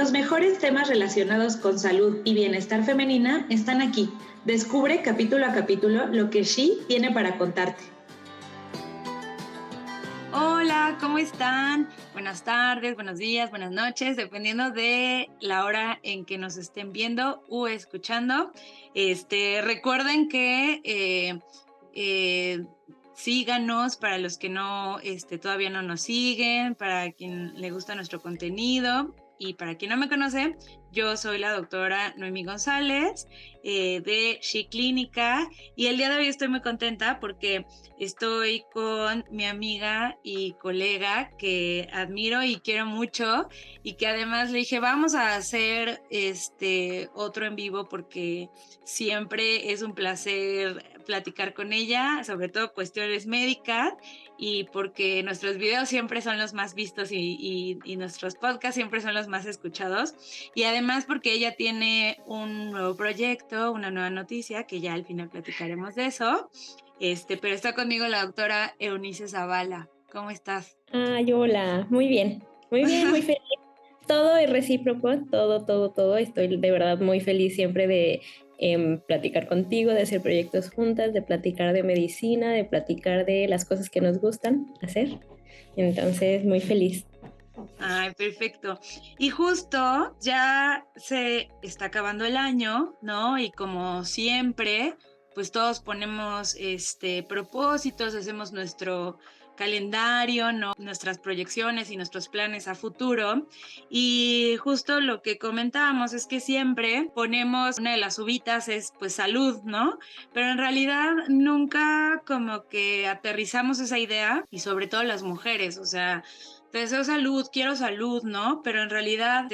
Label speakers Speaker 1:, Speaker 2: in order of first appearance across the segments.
Speaker 1: Los mejores temas relacionados con salud y bienestar femenina están aquí. Descubre capítulo a capítulo lo que She tiene para contarte.
Speaker 2: Hola, ¿cómo están? Buenas tardes, buenos días, buenas noches, dependiendo de la hora en que nos estén viendo o escuchando. Recuerden que síganos para los que no todavía no nos siguen, para quien le gusta nuestro contenido. Y para quien no me conoce, yo soy la doctora Noemí González de She Clínica, y el día de hoy estoy muy contenta porque estoy con mi amiga y colega que admiro y quiero mucho, y que además le dije vamos a hacer otro en vivo porque siempre es un placer platicar con ella, sobre todo cuestiones médicas, y porque nuestros videos siempre son los más vistos y nuestros podcasts siempre son los más escuchados, y además porque ella tiene un nuevo proyecto, una nueva noticia, que ya al final platicaremos de eso, pero está conmigo la doctora Eunice Zavala. ¿Cómo estás?
Speaker 3: Ay, hola, muy bien, muy feliz. Todo es recíproco, todo. Estoy de verdad muy feliz siempre de platicar contigo, de hacer proyectos juntas, de platicar de medicina, de platicar de las cosas que nos gustan hacer. Entonces, muy feliz.
Speaker 2: Ay, perfecto. Y justo ya se está acabando el año, ¿no? Y como siempre, pues todos ponemos propósitos, hacemos nuestro calendario, ¿no? Nuestras proyecciones y nuestros planes a futuro. Y justo lo que comentábamos es que siempre ponemos, una de las uvitas es pues salud, ¿no? Pero en realidad nunca como que aterrizamos esa idea, y sobre todo las mujeres, o sea, te deseo salud, quiero salud, ¿no? Pero en realidad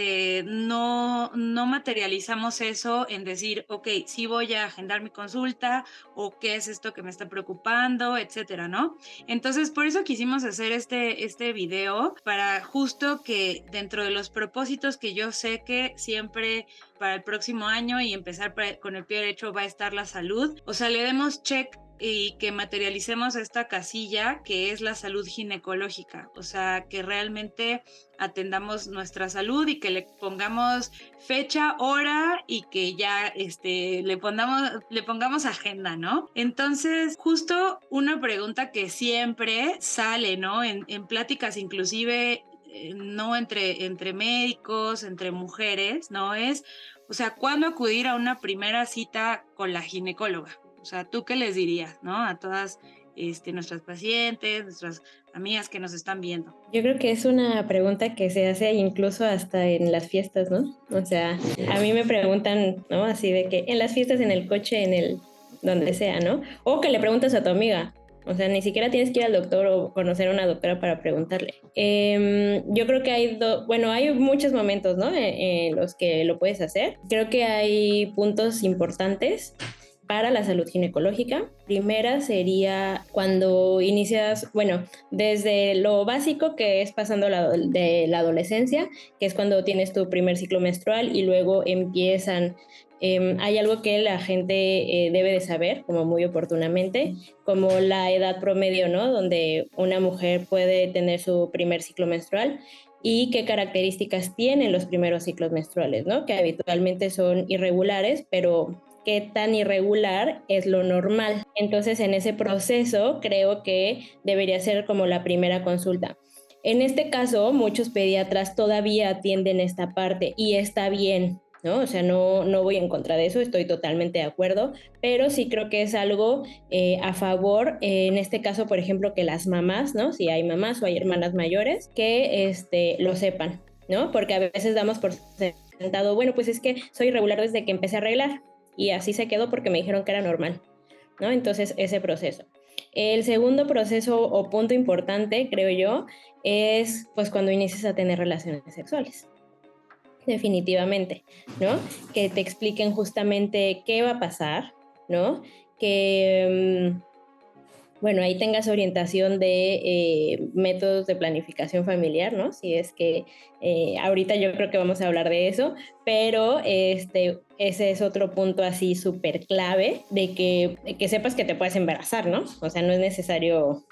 Speaker 2: no materializamos eso en decir, ok, sí voy a agendar mi consulta, o qué es esto que me está preocupando, etcétera, ¿no? Entonces, por eso quisimos hacer este video, para justo que dentro de los propósitos que yo sé que siempre para el próximo año y empezar con el pie derecho va a estar la salud, o sea, le demos check y que materialicemos esta casilla que es la salud ginecológica, o sea, que realmente atendamos nuestra salud y que le pongamos fecha, hora, y que ya le pongamos agenda, ¿no? Entonces, justo una pregunta que siempre sale, ¿no? En pláticas inclusive, no entre médicos, entre mujeres, ¿no? Es, o sea, ¿cuándo acudir a una primera cita con la ginecóloga? O sea, ¿tú qué les dirías, no? A todas nuestras pacientes, nuestras amigas que nos están viendo.
Speaker 3: Yo creo que es una pregunta que se hace incluso hasta en las fiestas, ¿no? O sea, a mí me preguntan, ¿no? Así de que en las fiestas, en el coche, donde sea, ¿no? O que le preguntas a tu amiga. O sea, ni siquiera tienes que ir al doctor o conocer a una doctora para preguntarle. Yo creo que hay muchos momentos, ¿no? En los que lo puedes hacer. Creo que hay puntos importantes para la salud ginecológica. Primera sería cuando inicias, bueno, desde lo básico, que es pasando de la adolescencia, que es cuando tienes tu primer ciclo menstrual, y luego empiezan, hay algo que la gente debe de saber, como muy oportunamente, como la edad promedio, ¿no? Donde una mujer puede tener su primer ciclo menstrual y qué características tienen los primeros ciclos menstruales, ¿no? Que habitualmente son irregulares, pero qué tan irregular es lo normal. Entonces, en ese proceso creo que debería ser como la primera consulta. En este caso, muchos pediatras todavía atienden esta parte y está bien, ¿no? O sea, no voy en contra de eso, estoy totalmente de acuerdo, pero sí creo que es algo a favor, en este caso, por ejemplo, que las mamás, ¿no? Si hay mamás o hay hermanas mayores, que lo sepan, ¿no? Porque a veces damos por sentado, bueno, pues es que soy irregular desde que empecé a arreglar, y así se quedó porque me dijeron que era normal, ¿no? Entonces, ese proceso. El segundo proceso o punto importante, creo yo, es pues cuando inicias a tener relaciones sexuales. Definitivamente, ¿no? Que te expliquen justamente qué va a pasar, ¿no? Que bueno, ahí tengas orientación de métodos de planificación familiar, ¿no? Si es que ahorita yo creo que vamos a hablar de eso, pero ese es otro punto así súper clave de que sepas que te puedes embarazar, ¿no? O sea, no es necesario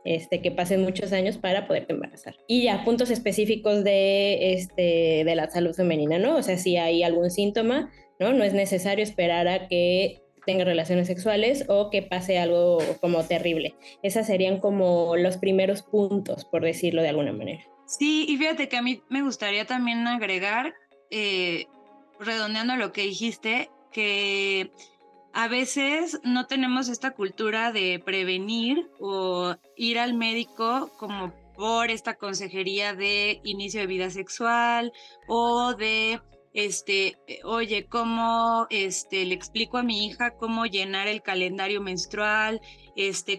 Speaker 3: que pasen muchos años para poderte embarazar. Y ya, puntos específicos de la salud femenina, ¿no? O sea, si hay algún síntoma, ¿no? No es necesario esperar a que tenga relaciones sexuales o que pase algo como terrible. Esas serían como los primeros puntos, por decirlo de alguna manera.
Speaker 2: Sí, y fíjate que a mí me gustaría también agregar, redondeando lo que dijiste, que a veces no tenemos esta cultura de prevenir o ir al médico como por esta consejería de inicio de vida sexual o de, oye, ¿cómo le explico a mi hija cómo llenar el calendario menstrual?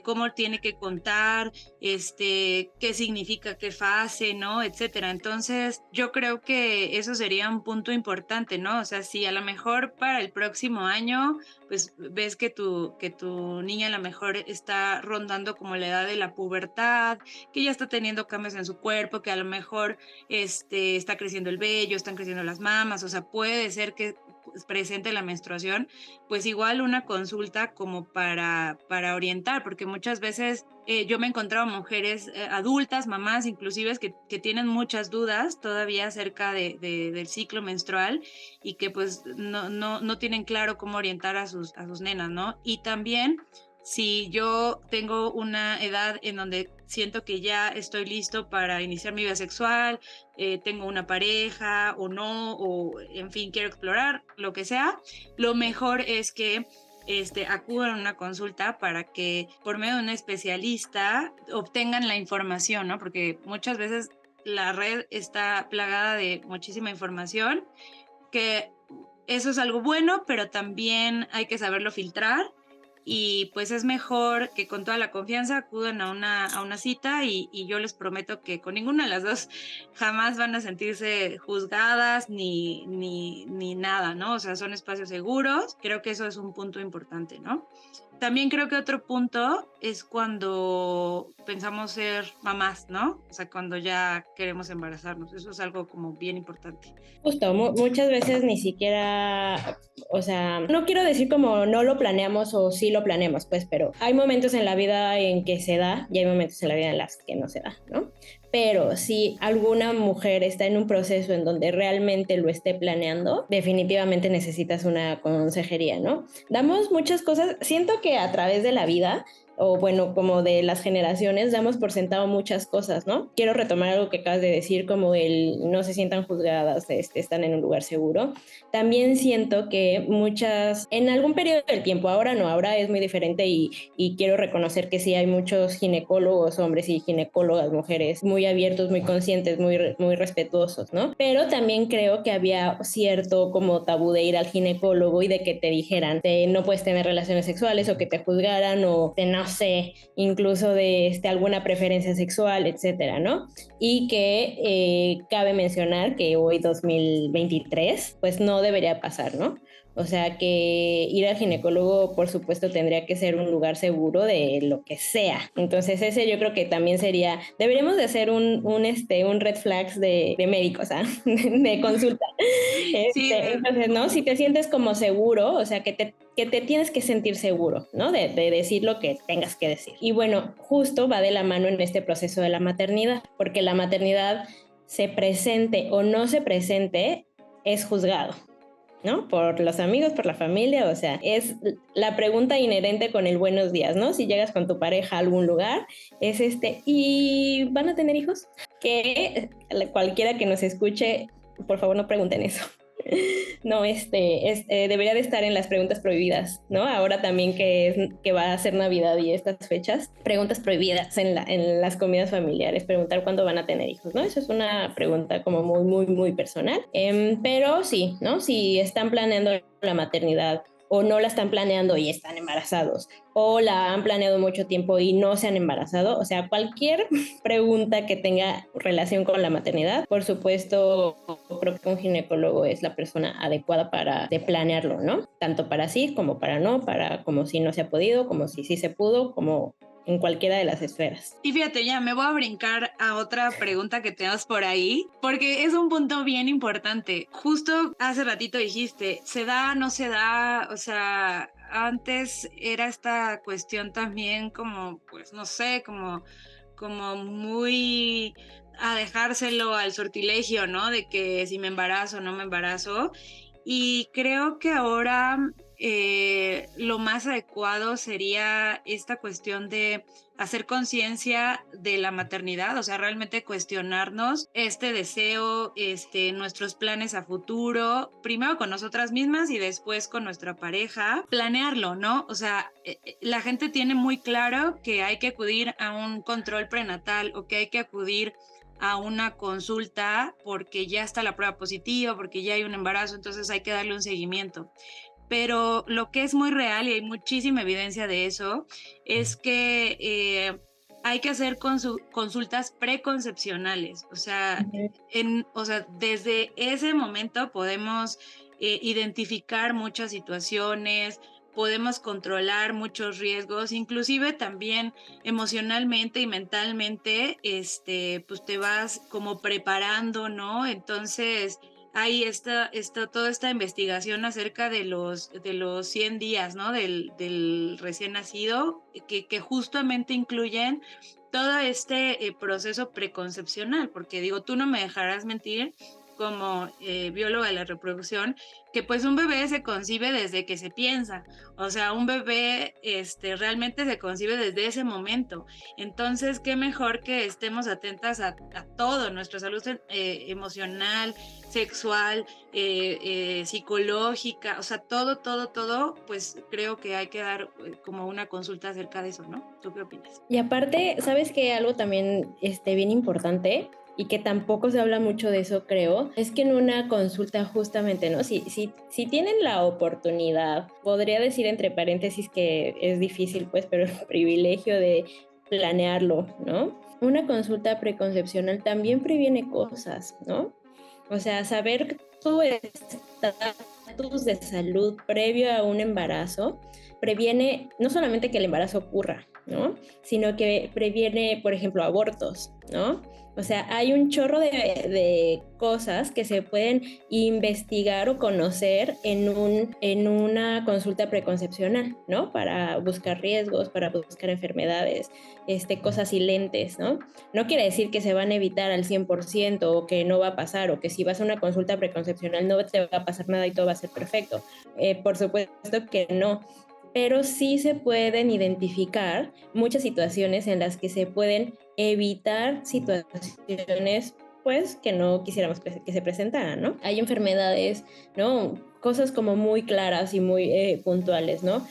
Speaker 2: Cómo tiene que contar, qué significa qué fase, ¿no? Etcétera. Entonces, yo creo que eso sería un punto importante, ¿no? O sea, si a lo mejor para el próximo año pues ves que tu niña a lo mejor está rondando como la edad de la pubertad, que ya está teniendo cambios en su cuerpo, que a lo mejor está creciendo el vello, están creciendo las mamas, o sea, puede ser que presente la menstruación, pues igual una consulta como para orientar, porque muchas veces yo me he encontrado mujeres adultas, mamás inclusive, que tienen muchas dudas todavía acerca del ciclo menstrual y que pues no tienen claro cómo orientar a sus nenas, ¿no? Y también si yo tengo una edad en donde siento que ya estoy listo para iniciar mi vida sexual, tengo una pareja o no, o en fin, quiero explorar, lo que sea, lo mejor es que acudan a una consulta para que por medio de un especialista obtengan la información, ¿no? Porque muchas veces la red está plagada de muchísima información, que eso es algo bueno, pero también hay que saberlo filtrar y pues es mejor que con toda la confianza acudan a una cita y yo les prometo que con ninguna de las dos jamás van a sentirse juzgadas ni nada, ¿no? O sea, son espacios seguros, creo que eso es un punto importante, ¿no? También creo que otro punto es cuando pensamos ser mamás, ¿no? O sea, cuando ya queremos embarazarnos. Eso es algo como bien importante.
Speaker 3: Justo, muchas veces ni siquiera, o sea, no quiero decir como no lo planeamos o sí lo planeamos, pues, pero hay momentos en la vida en que se da y hay momentos en la vida en las que no se da, ¿no? Pero si alguna mujer está en un proceso en donde realmente lo esté planeando, definitivamente necesitas una consejería, ¿no? Damos muchas cosas, siento que a través de la vida, o bueno, como de las generaciones, damos por sentado muchas cosas, ¿no? Quiero retomar algo que acabas de decir, como el no se sientan juzgadas, están en un lugar seguro. También siento que muchas, en algún periodo del tiempo, ahora no, ahora es muy diferente y quiero reconocer que sí hay muchos ginecólogos hombres y ginecólogas mujeres muy abiertos, muy conscientes, muy respetuosos, ¿no? Pero también creo que había cierto como tabú de ir al ginecólogo y de que te dijeran de no puedes tener relaciones sexuales o que te juzgaran o de no sé, incluso de alguna preferencia sexual, etcétera, ¿no? Y que cabe mencionar que hoy 2023 pues no debería pasar, ¿no? O sea que ir al ginecólogo, por supuesto, tendría que ser un lugar seguro de lo que sea. Entonces ese yo creo que también sería, deberíamos de hacer un red flags de médicos, ¿ah? De consulta.
Speaker 2: Sí,
Speaker 3: Entonces, ¿no? Si te sientes como seguro, o sea, que te tienes que sentir seguro, ¿no? De decir lo que tengas que decir. Y bueno, justo va de la mano en este proceso de la maternidad, porque la maternidad se presente o no se presente es juzgado, ¿no? Por los amigos, por la familia, o sea, es la pregunta inherente con el buenos días, ¿no? Si llegas con tu pareja a algún lugar, es ¿y van a tener hijos? Que cualquiera que nos escuche, por favor no pregunten eso. No, debería de estar en las preguntas prohibidas, ¿no? Ahora también que va a ser Navidad y estas fechas, preguntas prohibidas en las comidas familiares, preguntar cuándo van a tener hijos, ¿no? Eso es una pregunta como muy, muy, muy personal. Pero sí, ¿no? Si están planeando la maternidad o no la están planeando y están embarazados, o la han planeado mucho tiempo y no se han embarazado, o sea, cualquier pregunta que tenga relación con la maternidad, por supuesto, creo que un ginecólogo es la persona adecuada para planearlo, ¿no? Tanto para sí como para no, para como si no se ha podido, como si sí se pudo, como en cualquiera de las esferas.
Speaker 2: Y fíjate, ya me voy a brincar a otra pregunta que tenemos por ahí, porque es un punto bien importante. Justo hace ratito dijiste, ¿se da, no se da? O sea, antes era esta cuestión también como, pues no sé, como como muy a dejárselo al sortilegio, ¿no? De que si me embarazo o no me embarazo. Y creo que ahora lo más adecuado sería esta cuestión de hacer conciencia de la maternidad, o sea, realmente cuestionarnos este deseo, nuestros planes a futuro, primero con nosotras mismas y después con nuestra pareja, planearlo, ¿no? O sea, la gente tiene muy claro que hay que acudir a un control prenatal o que hay que acudir a una consulta porque ya está la prueba positiva, porque ya hay un embarazo, entonces hay que darle un seguimiento. Pero lo que es muy real, y hay muchísima evidencia de eso, es que hay que hacer consultas preconcepcionales. O sea, desde ese momento podemos identificar muchas situaciones, podemos controlar muchos riesgos, inclusive también emocionalmente y mentalmente, pues te vas como preparando, ¿no? Entonces, ahí está toda esta investigación acerca de los 100 días, ¿no? Del recién nacido, que justamente incluyen todo este proceso preconcepcional, porque digo, tú no me dejarás mentir como bióloga de la reproducción, que pues un bebé se concibe desde que se piensa, o sea, un bebé realmente se concibe desde ese momento. Entonces, qué mejor que estemos atentas a todo, nuestra salud emocional, sexual, psicológica, o sea, todo, pues creo que hay que dar como una consulta acerca de eso, ¿no? ¿Tú qué opinas?
Speaker 3: Y aparte, ¿sabes qué? Algo también bien importante y que tampoco se habla mucho de eso, creo, es que en una consulta justamente, ¿no? Si tienen la oportunidad, podría decir entre paréntesis que es difícil, pues, pero el privilegio de planearlo, ¿no? Una consulta preconcepcional también previene cosas, ¿no? O sea, saber tu estatus de salud previo a un embarazo previene no solamente que el embarazo ocurra, ¿no? Sino que previene, por ejemplo, abortos, ¿no? O sea, hay un chorro de cosas que se pueden investigar o conocer en una consulta preconcepcional, ¿no? Para buscar riesgos, para buscar enfermedades, cosas silentes, ¿no? No quiere decir que se van a evitar al 100% o que no va a pasar, o que si vas a una consulta preconcepcional no te va a pasar nada y todo va a ser perfecto. Por supuesto que no. Pero sí se pueden identificar muchas situaciones en las que se pueden evitar situaciones pues que no quisiéramos que se presentaran, ¿no? Hay enfermedades, ¿no? Cosas como muy claras y muy puntuales, ¿no?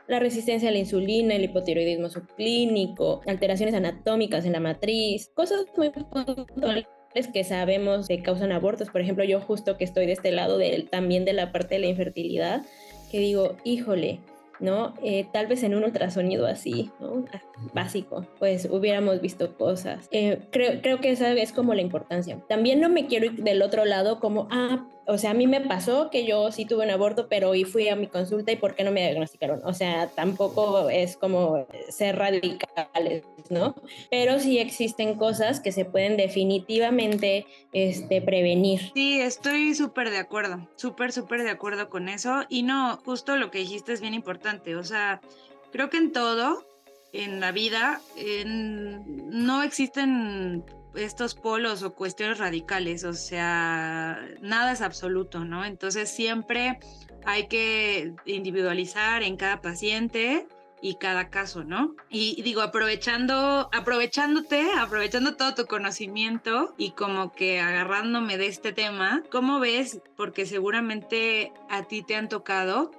Speaker 3: La resistencia a la insulina, el hipotiroidismo subclínico, alteraciones anatómicas en la matriz, cosas muy puntuales que sabemos que causan abortos. Por ejemplo, yo justo que estoy de este lado también de la parte de la infertilidad, que digo, híjole, ¿no? Tal vez en un ultrasonido así, ¿no? Básico, pues hubiéramos visto cosas. Creo que esa es como la importancia. También no me quiero ir del otro lado como, o sea, a mí me pasó que yo sí tuve un aborto, pero hoy fui a mi consulta y ¿por qué no me diagnosticaron? O sea, tampoco es como ser radicales, ¿no? Pero sí existen cosas que se pueden definitivamente prevenir.
Speaker 2: Sí, estoy súper de acuerdo, súper de acuerdo con eso. Y no, justo lo que dijiste es bien importante. O sea, creo que en todo, en la vida, no existen estos polos o cuestiones radicales. O sea, nada es absoluto, ¿no? Entonces siempre hay que individualizar en cada paciente y cada caso, ¿no? Y digo, aprovechando todo tu conocimiento y como que agarrándome de este tema, ¿cómo ves? Porque seguramente a ti te han tocado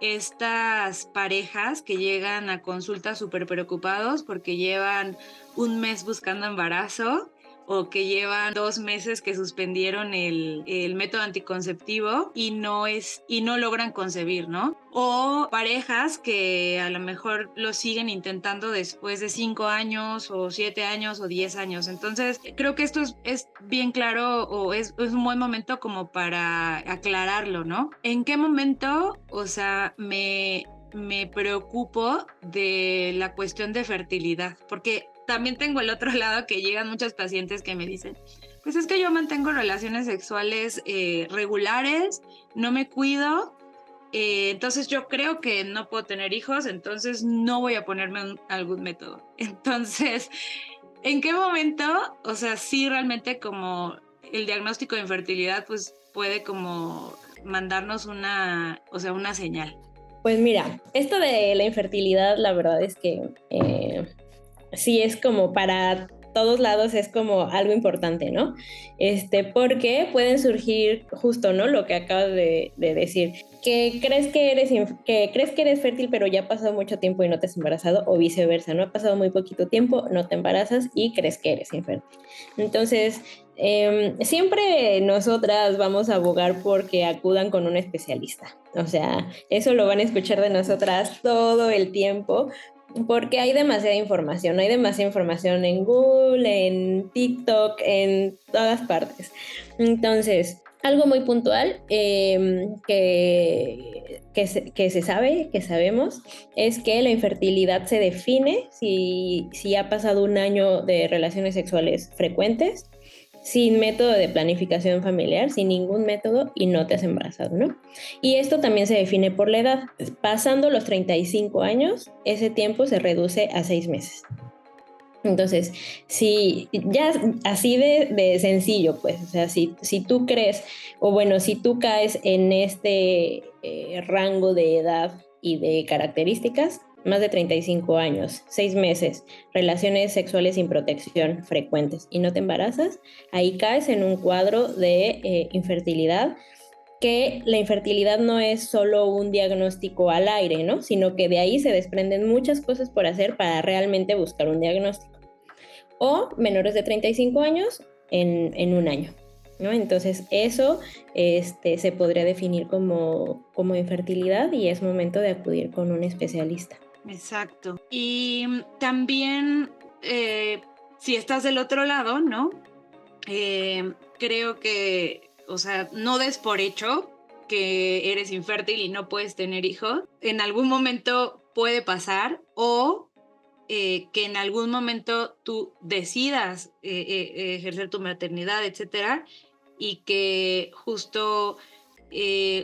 Speaker 2: estas parejas que llegan a consulta súper preocupados porque llevan un mes buscando embarazo o que llevan 2 meses que suspendieron el método anticonceptivo y no logran concebir, ¿no? O parejas que a lo mejor lo siguen intentando después de 5 años o 7 años o 10 años. Entonces, creo que esto es bien claro o es un buen momento como para aclararlo, ¿no? ¿En qué momento, o sea, me preocupo de la cuestión de fertilidad? Porque también tengo el otro lado que llegan muchos pacientes que me dicen, pues es que yo mantengo relaciones sexuales regulares, no me cuido, Entonces yo creo que no puedo tener hijos, entonces no voy a ponerme algún método. Entonces, ¿en qué momento? O sea, sí realmente como el diagnóstico de infertilidad pues puede como mandarnos una señal.
Speaker 3: Pues mira, esto de la infertilidad, la verdad es que sí es como para todos lados, es como algo importante, ¿no? Porque pueden surgir justo, ¿no? Lo que acabas de decir, que crees que eres fértil, pero ya ha pasado mucho tiempo y no te has embarazado, o viceversa, ¿no? Ha pasado muy poquito tiempo, no te embarazas y crees que eres infértil. Entonces, siempre nosotras vamos a abogar porque acudan con un especialista. O sea, eso lo van a escuchar de nosotras todo el tiempo, porque hay demasiada información en Google, en TikTok, en todas partes. Entonces, algo muy puntual que se sabe, que sabemos, es que la infertilidad se define si ha pasado un año de relaciones sexuales frecuentes, sin método de planificación familiar, sin ningún método, y no te has embarazado, ¿no? Y esto también se define por la edad. Pasando los 35 años, ese tiempo se reduce a 6 meses. Entonces, si ya así de sencillo, pues, o sea, si tú crees, o bueno, si tú caes en este rango de edad y de características, más de 35 años, 6 meses, relaciones sexuales sin protección frecuentes y no te embarazas, ahí caes en un cuadro de infertilidad, que la infertilidad no es solo un diagnóstico al aire, ¿no? Sino que de ahí se desprenden muchas cosas por hacer para realmente buscar un diagnóstico. O menores de 35 años en un año, ¿no? Entonces eso se podría definir como infertilidad y es momento de acudir con un especialista.
Speaker 2: Exacto. Y también, si estás del otro lado, ¿no? Creo que, o sea, no des por hecho que eres infértil y no puedes tener hijos. En algún momento puede pasar, o que en algún momento tú decidas ejercer tu maternidad, etcétera, y que justo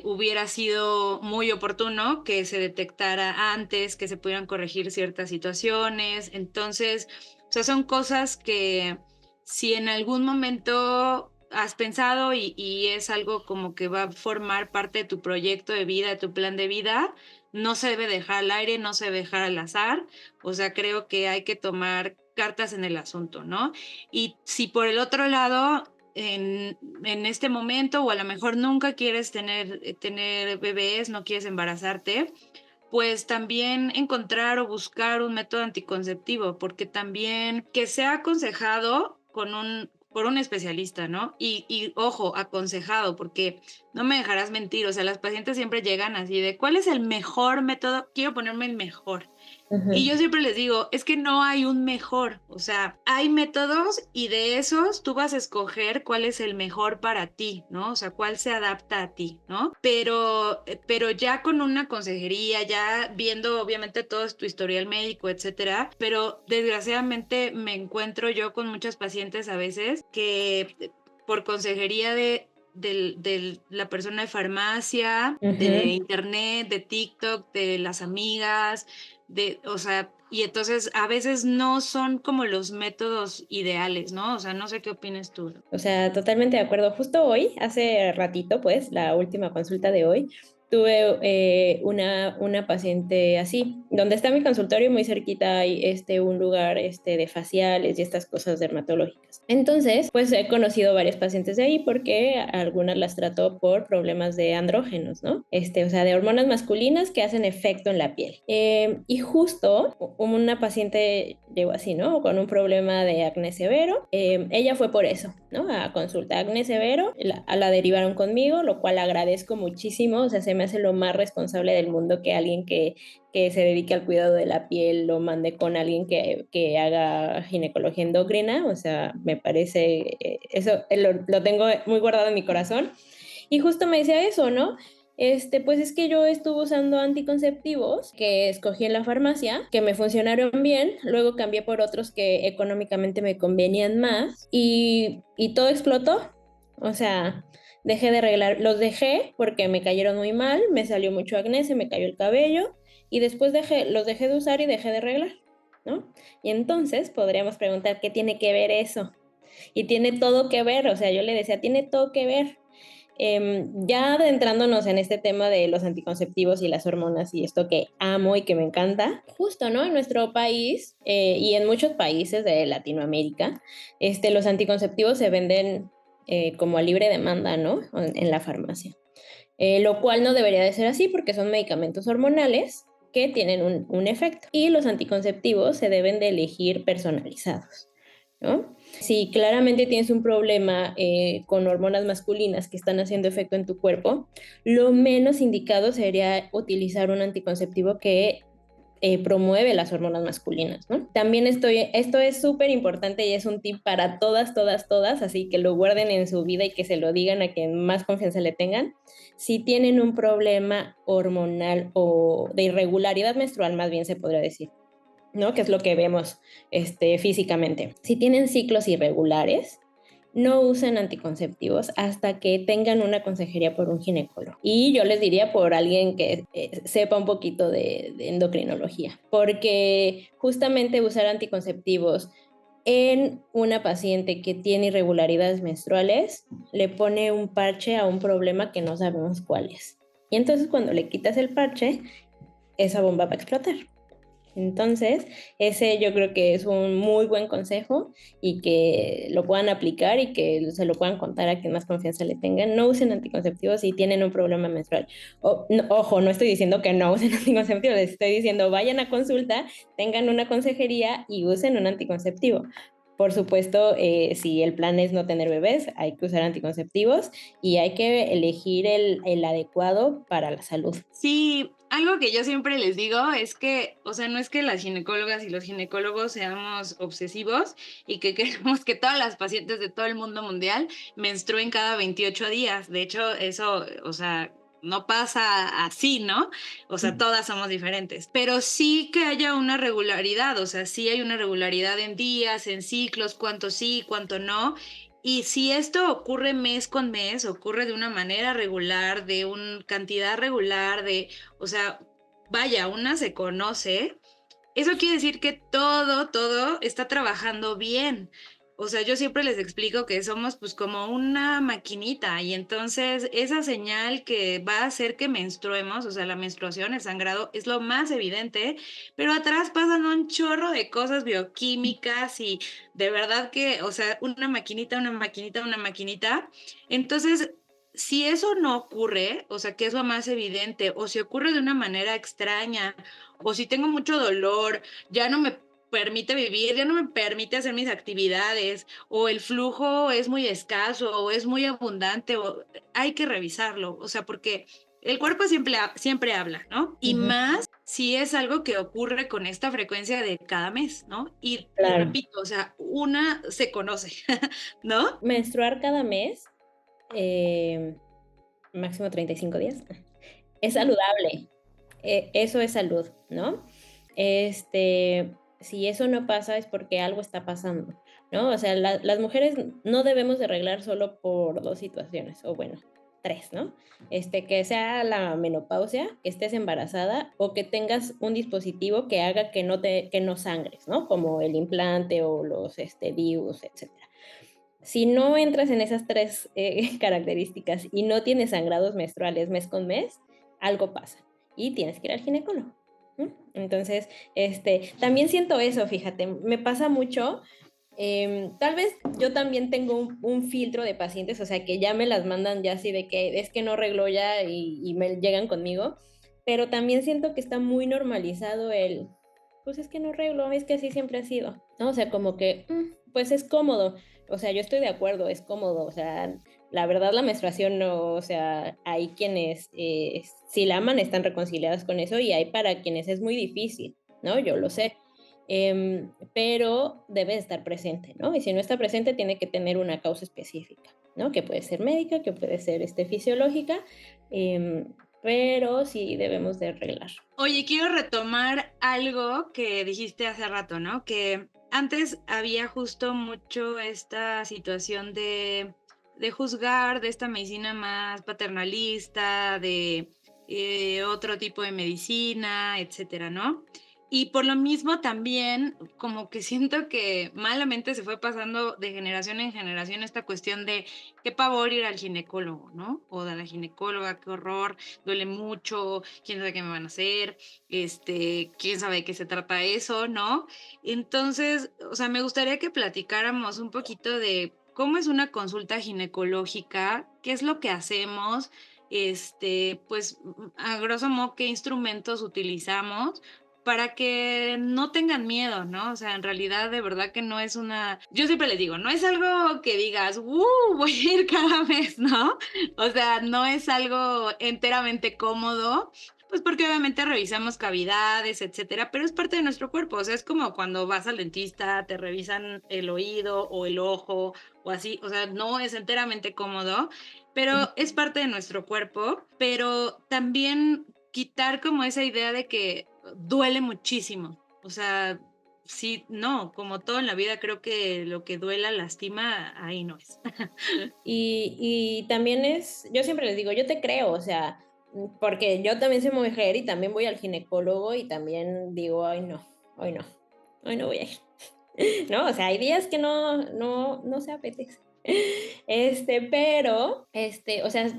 Speaker 2: hubiera sido muy oportuno que se detectara antes, que se pudieran corregir ciertas situaciones. Entonces, o sea, son cosas que si en algún momento has pensado y es algo como que va a formar parte de tu proyecto de vida, de tu plan de vida, no se debe dejar al aire, no se debe dejar al azar. O sea, creo que hay que tomar cartas en el asunto, ¿no? Y si por el otro lado, en este momento, o a lo mejor nunca quieres tener bebés, no quieres embarazarte, pues también encontrar o buscar un método anticonceptivo, porque también que sea aconsejado por un especialista, ¿no? Y ojo, aconsejado, porque no me dejarás mentir, o sea, las pacientes siempre llegan así de, ¿cuál es el mejor método? Quiero ponerme el mejor. Y yo siempre les digo, es que no hay un mejor, o sea, hay métodos y de esos tú vas a escoger cuál es el mejor para ti, ¿no? O sea, cuál se adapta a ti, ¿no? Pero ya con una consejería, ya viendo obviamente todo tu historial médico, etcétera, pero desgraciadamente me encuentro yo con muchas pacientes a veces que por consejería de la persona de farmacia, de internet, de TikTok, de las amigas, o sea, y entonces a veces no son como los métodos ideales, ¿no? O sea, no sé qué opinas tú.
Speaker 3: O sea, totalmente de acuerdo. Justo hoy, hace ratito, pues, la última consulta de hoy, tuve una paciente así, donde está mi consultorio, muy cerquita hay un lugar de faciales y estas cosas dermatológicas. Entonces, pues he conocido varias pacientes de ahí porque algunas las trato por problemas de andrógenos, ¿no? O sea, de hormonas masculinas que hacen efecto en la piel. Y justo una paciente llegó así, ¿no? Con un problema de acné severo. Ella fue por eso, ¿no? A consulta acné severo, la derivaron conmigo, lo cual agradezco muchísimo. O sea, se me hace lo más responsable del mundo que alguien que se dedique al cuidado de la piel lo mande con alguien que haga ginecología endocrina. O sea, me parece, eso lo tengo muy guardado en mi corazón. Y justo me decía eso, ¿no? Pues es que yo estuve usando anticonceptivos que escogí en la farmacia, que me funcionaron bien, luego cambié por otros que económicamente me convenían más y todo explotó. O sea, dejé de reglar, los dejé porque me cayeron muy mal, me salió mucho acné, se me cayó el cabello y después los dejé de usar y dejé de reglar, ¿no? Y entonces podríamos preguntar qué tiene que ver eso. Y tiene todo que ver, o sea, yo le decía, tiene todo que ver. Ya adentrándonos en este tema de los anticonceptivos y las hormonas y esto que amo y que me encanta, justo, ¿no? En nuestro país y en muchos países de Latinoamérica, los anticonceptivos se venden como a libre demanda, ¿no? En la farmacia. Lo cual no debería de ser así porque son medicamentos hormonales que tienen un efecto. Y los anticonceptivos se deben de elegir personalizados, ¿no? Si claramente tienes un problema con hormonas masculinas que están haciendo efecto en tu cuerpo, lo menos indicado sería utilizar un anticonceptivo que promueve las hormonas masculinas, ¿no? También esto es súper importante y es un tip para todas, todas, todas, así que lo guarden en su vida y que se lo digan a quien más confianza le tengan. Si tienen un problema hormonal o de irregularidad menstrual, más bien se podría decir, ¿no? Que es lo que vemos físicamente. Si tienen ciclos irregulares, no usen anticonceptivos hasta que tengan una consejería por un ginecólogo. Y yo les diría por alguien que sepa un poquito de endocrinología, porque justamente usar anticonceptivos en una paciente que tiene irregularidades menstruales le pone un parche a un problema que no sabemos cuál es. Y entonces cuando le quitas el parche, esa bomba va a explotar. Entonces, ese yo creo que es un muy buen consejo y que lo puedan aplicar y que se lo puedan contar a quien más confianza le tengan. No usen anticonceptivos si tienen un problema menstrual. Ojo, no estoy diciendo que no usen anticonceptivos, les estoy diciendo vayan a consulta, tengan una consejería y usen un anticonceptivo. Por supuesto, si el plan es no tener bebés, hay que usar anticonceptivos y hay que elegir el adecuado para la salud.
Speaker 2: Sí, algo que yo siempre les digo es que, o sea, no es que las ginecólogas y los ginecólogos seamos obsesivos y que queremos que todas las pacientes de todo el mundo mundial menstruen cada 28 días. De hecho, eso, o sea, no pasa así, ¿no? O sea, todas somos diferentes, pero sí que haya una regularidad, o sea, sí hay una regularidad en días, en ciclos, cuánto sí, cuánto no. Y si esto ocurre mes con mes, ocurre de una manera regular, de una cantidad regular, o sea, vaya, una se conoce, eso quiere decir que todo está trabajando bien. O sea, yo siempre les explico que somos pues como una maquinita y entonces esa señal que va a hacer que menstruemos, o sea, la menstruación, el sangrado, es lo más evidente, pero atrás pasan un chorro de cosas bioquímicas y de verdad que, o sea, una maquinita, una maquinita, una maquinita. Entonces, si eso no ocurre, o sea, que es lo más evidente, o si ocurre de una manera extraña, o si tengo mucho dolor, ya no me permite vivir, ya no me permite hacer mis actividades, o el flujo es muy escaso, o es muy abundante, o hay que revisarlo, o sea, porque el cuerpo siempre habla, ¿no? Y más si es algo que ocurre con esta frecuencia de cada mes, ¿no? Y
Speaker 3: Claro.
Speaker 2: repito, o sea, una se conoce, ¿no?
Speaker 3: Menstruar cada mes, máximo 35 días, es saludable. Eso es salud, ¿no? Si eso no pasa es porque algo está pasando, ¿no? O sea, las mujeres no debemos de arreglar solo por dos situaciones, o bueno, tres, ¿no? Que sea la menopausia, que estés embarazada o que tengas un dispositivo que haga que no sangres, ¿no? Como el implante o los DIUs, etcétera. Si no entras en esas tres características y no tienes sangrados menstruales mes con mes, algo pasa y tienes que ir al ginecólogo. Entonces, también siento eso, fíjate, me pasa mucho. Tal vez yo también tengo un filtro de pacientes, o sea, que ya me las mandan ya así de que es que no arreglo ya y me llegan conmigo, pero también siento que está muy normalizado pues es que no arreglo, es que así siempre ha sido, ¿no? O sea, como que, pues es cómodo, o sea, yo estoy de acuerdo, es cómodo, o sea, la verdad la menstruación no, o sea, hay quienes si la aman están reconciliadas con eso y hay para quienes es muy difícil, ¿no? Yo lo sé. Pero debe estar presente, ¿no? Y si no está presente, tiene que tener una causa específica, ¿no? Que puede ser médica, que puede ser fisiológica, pero sí debemos de arreglar.
Speaker 2: Oye, quiero retomar algo que dijiste hace rato, ¿no? Que antes había justo mucho esta situación de de juzgar de esta medicina más paternalista, de otro tipo de medicina, etcétera, ¿no? Y por lo mismo también, como que siento que malamente se fue pasando de generación en generación esta cuestión de qué pavor ir al ginecólogo, ¿no? O de la ginecóloga, qué horror, duele mucho, quién sabe qué me van a hacer, quién sabe de qué se trata eso, ¿no? Entonces, o sea, me gustaría que platicáramos un poquito de cómo es una consulta ginecológica, qué es lo que hacemos, pues a grosso modo, qué instrumentos utilizamos para que no tengan miedo, ¿no? O sea, en realidad de verdad que no es yo siempre les digo, no es algo que digas, voy a ir cada mes, ¿no? O sea, no es algo enteramente cómodo, pues porque obviamente revisamos cavidades, etcétera, pero es parte de nuestro cuerpo, o sea, es como cuando vas al dentista, te revisan el oído o el ojo o así, o sea, no es enteramente cómodo, pero es parte de nuestro cuerpo, pero también quitar como esa idea de que duele muchísimo. O sea, sí, no, como todo en la vida, creo que lo que duela lastima, ahí no es.
Speaker 3: Y también yo siempre les digo, yo te creo, o sea, porque yo también soy mujer y también voy al ginecólogo y también digo, ay no, hoy no, hoy no voy a ir. ¿No? O sea, hay días que no se apetece. Pero, o sea,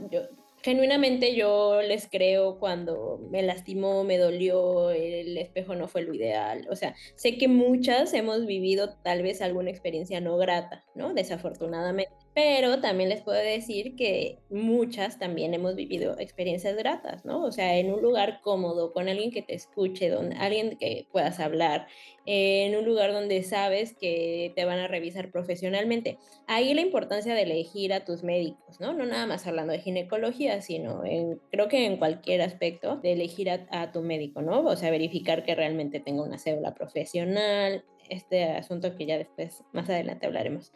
Speaker 3: genuinamente yo les creo cuando me lastimó, me dolió, el espejo no fue lo ideal. O sea, sé que muchas hemos vivido tal vez alguna experiencia no grata, ¿no? Desafortunadamente. Pero también les puedo decir que muchas también hemos vivido experiencias gratas, ¿no? O sea, en un lugar cómodo, con alguien que te escuche, alguien que puedas hablar, en un lugar donde sabes que te van a revisar profesionalmente. Ahí la importancia de elegir a tus médicos, ¿no? No nada más hablando de ginecología, sino creo que en cualquier aspecto de elegir a tu médico, ¿no? O sea, verificar que realmente tenga una cédula profesional, este asunto que ya después, más adelante hablaremos.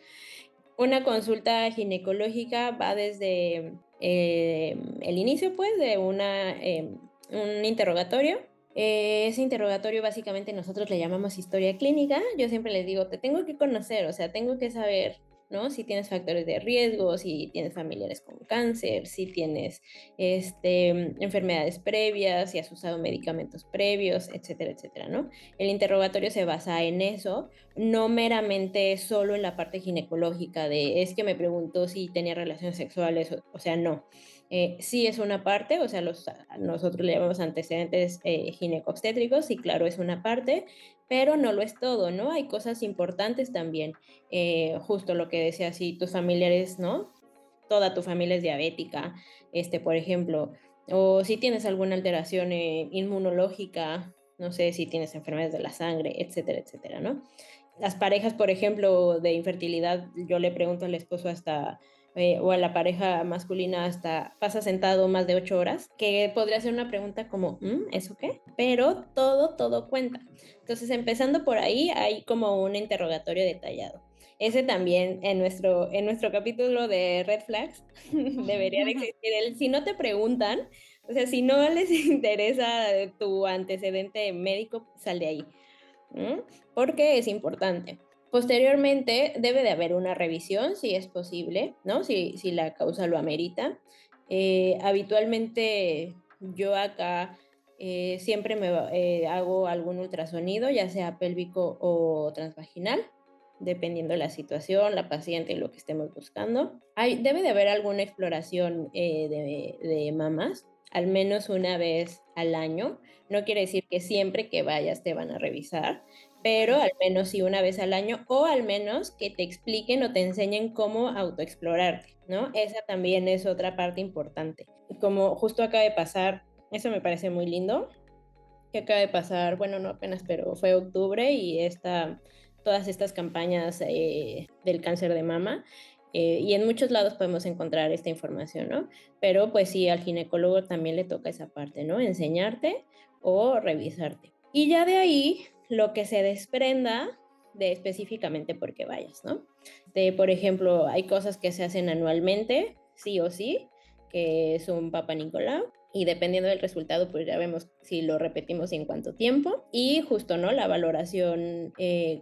Speaker 3: Una consulta ginecológica va desde el inicio, pues, de un interrogatorio. Ese interrogatorio básicamente nosotros le llamamos historia clínica. Yo siempre les digo, te tengo que conocer, o sea, tengo que saber, ¿no? Si tienes factores de riesgo, si tienes familiares con cáncer, si tienes enfermedades previas, si has usado medicamentos previos, etcétera, etcétera, ¿no? El interrogatorio se basa en eso, no meramente solo en la parte ginecológica de es que me preguntó si tenía relaciones sexuales, o sea, no. Sí es una parte, o sea, nosotros le llamamos antecedentes ginecobstétricos y claro, es una parte, pero no lo es todo, ¿no? Hay cosas importantes también, justo lo que decía, si tus familiares, ¿no? Toda tu familia es diabética, por ejemplo, o si tienes alguna alteración inmunológica, no sé si tienes enfermedades de la sangre, etcétera, etcétera, ¿no? Las parejas, por ejemplo, de infertilidad, yo le pregunto al esposo o a la pareja masculina hasta pasa sentado más de 8 horas, que podría ser una pregunta como, ¿eso qué? Pero todo cuenta. Entonces, empezando por ahí, hay como un interrogatorio detallado. Ese también en nuestro capítulo de Red Flags debería de existir. Si no te preguntan, o sea, si no les interesa tu antecedente médico, sal de ahí. Porque es importante. Posteriormente debe de haber una revisión, si es posible, ¿no? Si la causa lo amerita. Habitualmente yo acá siempre hago algún ultrasonido, ya sea pélvico o transvaginal, dependiendo de la situación, la paciente y lo que estemos buscando. Debe de haber alguna exploración de mamas, al menos una vez al año. No quiere decir que siempre que vayas te van a revisar, pero al menos sí una vez al año, o al menos que te expliquen o te enseñen cómo autoexplorarte, ¿no? Esa también es otra parte importante. Como justo acaba de pasar, eso me parece muy lindo, que acaba de pasar, bueno, no apenas, pero fue octubre y todas estas campañas del cáncer de mama, y en muchos lados podemos encontrar esta información, ¿no? Pero pues sí, al ginecólogo también le toca esa parte, ¿no? Enseñarte o revisarte. Y ya de ahí, lo que se desprenda de específicamente por qué vayas, ¿no? Por ejemplo, hay cosas que se hacen anualmente, sí o sí, que es un Papa Nicolau, y dependiendo del resultado pues ya vemos si lo repetimos y en cuánto tiempo, y justo, ¿no? La valoración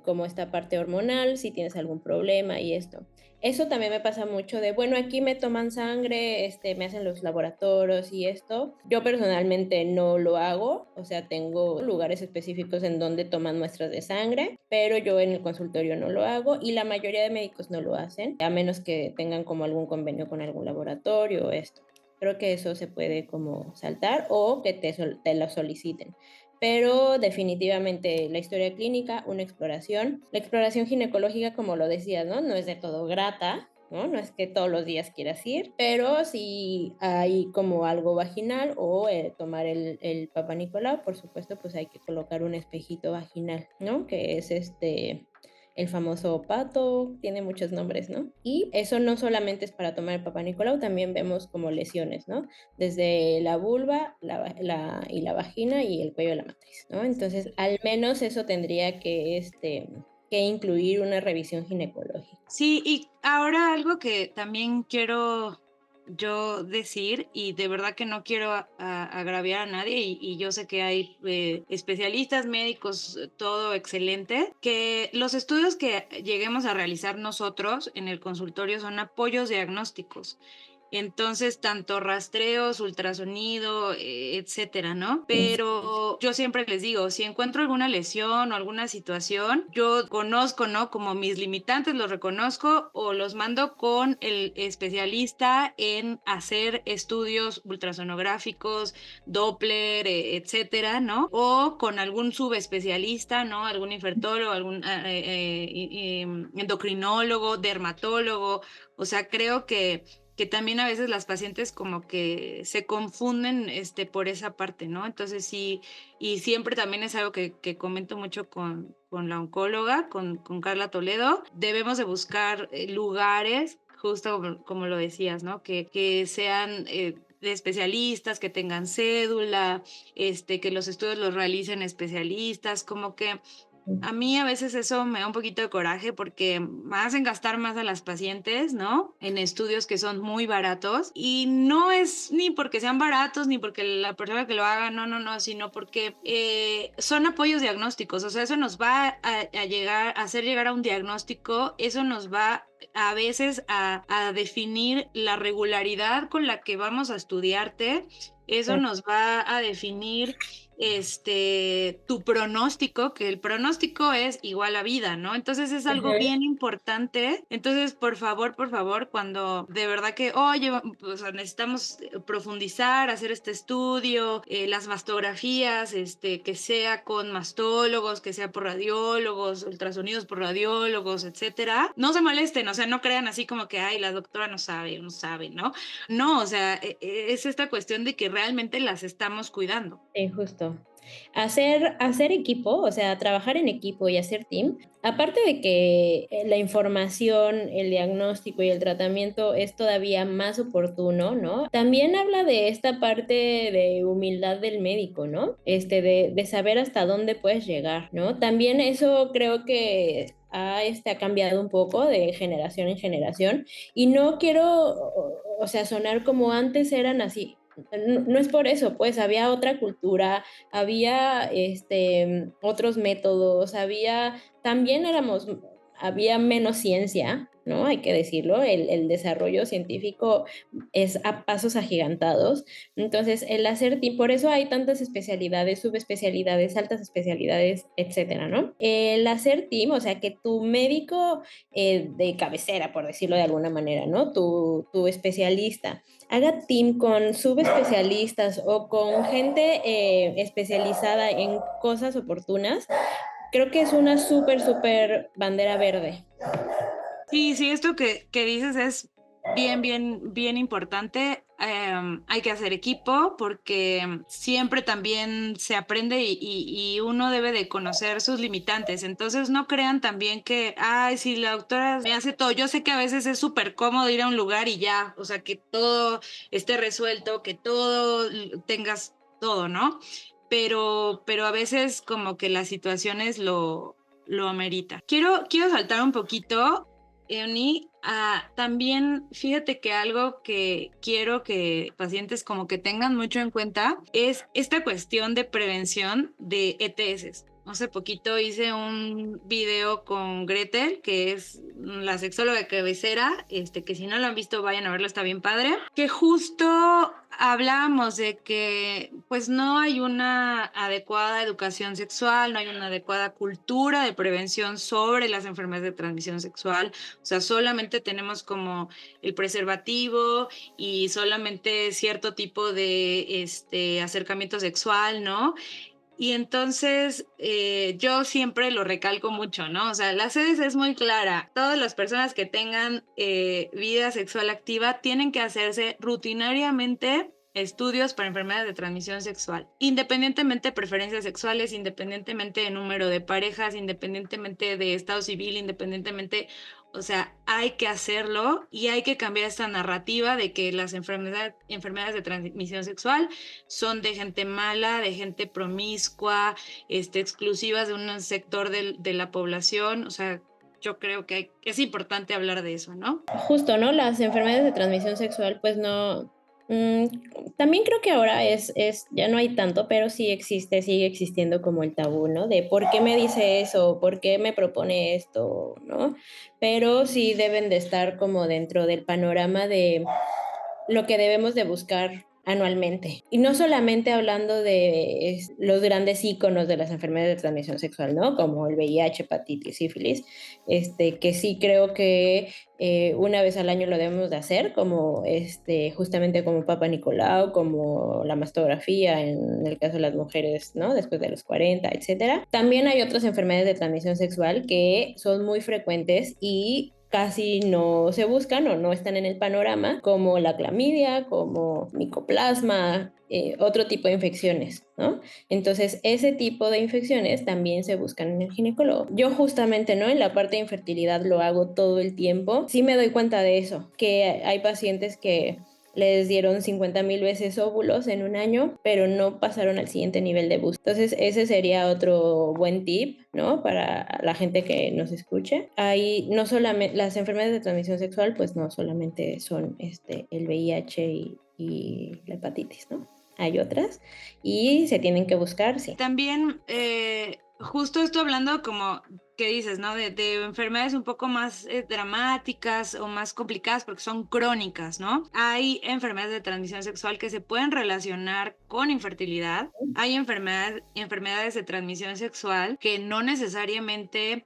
Speaker 3: como esta parte hormonal, si tienes algún problema y esto. Eso también me pasa mucho de, bueno, aquí me toman sangre, me hacen los laboratorios y esto. Yo personalmente no lo hago, o sea, tengo lugares específicos en donde toman muestras de sangre, pero yo en el consultorio no lo hago y la mayoría de médicos no lo hacen, a menos que tengan como algún convenio con algún laboratorio o esto. Creo que eso se puede como saltar o que te lo soliciten. Pero definitivamente la historia clínica, una exploración. La exploración ginecológica, como lo decías, ¿no? No es de todo grata, ¿no? No es que todos los días quieras ir, pero si hay como algo vaginal o tomar el Papa Nicolau, por supuesto, pues hay que colocar un espejito vaginal, ¿no? Que es el famoso pato, tiene muchos nombres, ¿no? Y eso no solamente es para tomar el Papa Nicolau, también vemos como lesiones, ¿no? Desde la vulva y la vagina y el cuello de la matriz, ¿no? Entonces, al menos eso tendría que incluir una revisión ginecológica.
Speaker 2: Sí, y ahora algo que también quiero yo decir, y de verdad que no quiero agraviar a nadie, y yo sé que hay especialistas, médicos, todo excelente, que los estudios que lleguemos a realizar nosotros en el consultorio son apoyos diagnósticos. Entonces, tanto rastreos, ultrasonido, etcétera, ¿no? Pero yo siempre les digo, si encuentro alguna lesión o alguna situación, yo conozco, ¿no? Como mis limitantes los reconozco o los mando con el especialista en hacer estudios ultrasonográficos, Doppler, etcétera, ¿no? O con algún subespecialista, ¿no? Algún infertólogo, algún endocrinólogo, dermatólogo. O sea, creo que también a veces las pacientes como que se confunden por esa parte, ¿no? Entonces sí, y siempre también es algo que comento mucho con la oncóloga, con Carla Toledo, debemos de buscar lugares, justo como lo decías, ¿no? Que sean de especialistas, que tengan cédula, que los estudios los realicen especialistas, como que a mí a veces eso me da un poquito de coraje porque me hacen gastar más a las pacientes, ¿no? En estudios que son muy baratos y no es ni porque sean baratos ni porque la persona que lo haga, no, sino porque son apoyos diagnósticos, o sea, eso nos va a hacer llegar a un diagnóstico, eso nos va a veces a definir la regularidad con la que vamos a estudiarte, eso nos va a definir tu pronóstico, que el pronóstico es igual a vida, ¿no? Entonces es algo bien importante. Entonces, por favor, cuando de verdad que, oye, o sea, necesitamos profundizar, hacer este estudio, las mastografías, que sea con mastólogos, que sea por radiólogos, ultrasonidos por radiólogos, etcétera, no se molesten, o sea, no crean así como que, ay, la doctora no sabe, ¿no? No, o sea, es esta cuestión de que realmente las estamos cuidando.
Speaker 3: Sí, justo. Hacer equipo, o sea, trabajar en equipo y hacer team, aparte de que la información, el diagnóstico y el tratamiento es todavía más oportuno, ¿no? También habla de esta parte de humildad del médico, ¿no? De saber hasta dónde puedes llegar, ¿no? También eso creo que ha cambiado un poco de generación en generación y no quiero, o sea, sonar como antes eran así. No es por eso, pues había otra cultura, había otros métodos, había menos ciencia, ¿no? Hay que decirlo, el desarrollo científico es a pasos agigantados. Entonces, por eso hay tantas especialidades, subespecialidades, altas especialidades, etcétera, ¿no? El hacer team, o sea, que tu médico de cabecera, por decirlo de alguna manera, ¿no? Tu especialista haga team con subespecialistas o con gente especializada en cosas oportunas, creo que es una súper bandera verde.
Speaker 2: Sí, esto que dices es bien importante. Hay que hacer equipo porque siempre también se aprende y uno debe de conocer sus limitantes. Entonces no crean también que, ay, si la doctora me hace todo. Yo sé que a veces es súper cómodo ir a un lugar y ya, o sea, que todo esté resuelto, que todo tengas todo, ¿no? Pero a veces como que las situaciones lo amerita. Quiero saltar un poquito Euni, también fíjate que algo que quiero que pacientes como que tengan mucho en cuenta es esta cuestión de prevención de ETS. Hace poquito hice un video con Gretel, que es la sexóloga de cabecera, que si no lo han visto vayan a verlo, está bien padre, que justo hablábamos de que pues no hay una adecuada educación sexual, no hay una adecuada cultura de prevención sobre las enfermedades de transmisión sexual. O sea, solamente tenemos como el preservativo y solamente cierto tipo de acercamiento sexual, ¿no? Y entonces yo siempre lo recalco mucho, ¿no? O sea, la CDC es muy clara. Todas las personas que tengan vida sexual activa tienen que hacerse rutinariamente estudios para enfermedades de transmisión sexual, independientemente de preferencias sexuales, independientemente de número de parejas, independientemente de estado civil, independientemente, o sea, hay que hacerlo y hay que cambiar esta narrativa de que las enfermedades de transmisión sexual son de gente mala, de gente promiscua, exclusivas de un sector de la población. O sea, yo creo que es importante hablar de eso, ¿no?
Speaker 3: Justo, ¿no? Las enfermedades de transmisión sexual, pues no. También creo que ahora ya no hay tanto, pero sí existe, sigue existiendo como el tabú, ¿no? De por qué me dice eso, por qué me propone esto, ¿no? Pero sí deben de estar como dentro del panorama de lo que debemos de buscar anualmente. Y no solamente hablando de los grandes íconos de las enfermedades de transmisión sexual, ¿no? Como el VIH, hepatitis, sífilis, que sí creo que una vez al año lo debemos de hacer, como justamente como Papa Nicolau, como la mastografía en el caso de las mujeres, ¿no? Después de los 40, etcétera. También hay otras enfermedades de transmisión sexual que son muy frecuentes y casi no se buscan o no están en el panorama, como la clamidia, como micoplasma, otro tipo de infecciones, ¿no? Entonces, ese tipo de infecciones también se buscan en el ginecólogo. Yo justamente, ¿no? En la parte de infertilidad lo hago todo el tiempo. Sí me doy cuenta de eso, que hay pacientes que les dieron 50,000 veces óvulos en un año, pero no pasaron al siguiente nivel de boost. Entonces, ese sería otro buen tip, ¿no? Para la gente que nos escuche. Ahí no solamente las enfermedades de transmisión sexual, pues no solamente son el VIH y la hepatitis, ¿no? Hay otras y se tienen que buscar, sí.
Speaker 2: También, justo estoy hablando como que dices, ¿no? De enfermedades un poco más dramáticas o más complicadas porque son crónicas, ¿no? Hay enfermedades de transmisión sexual que se pueden relacionar con infertilidad. Hay enfermedades de transmisión sexual que no necesariamente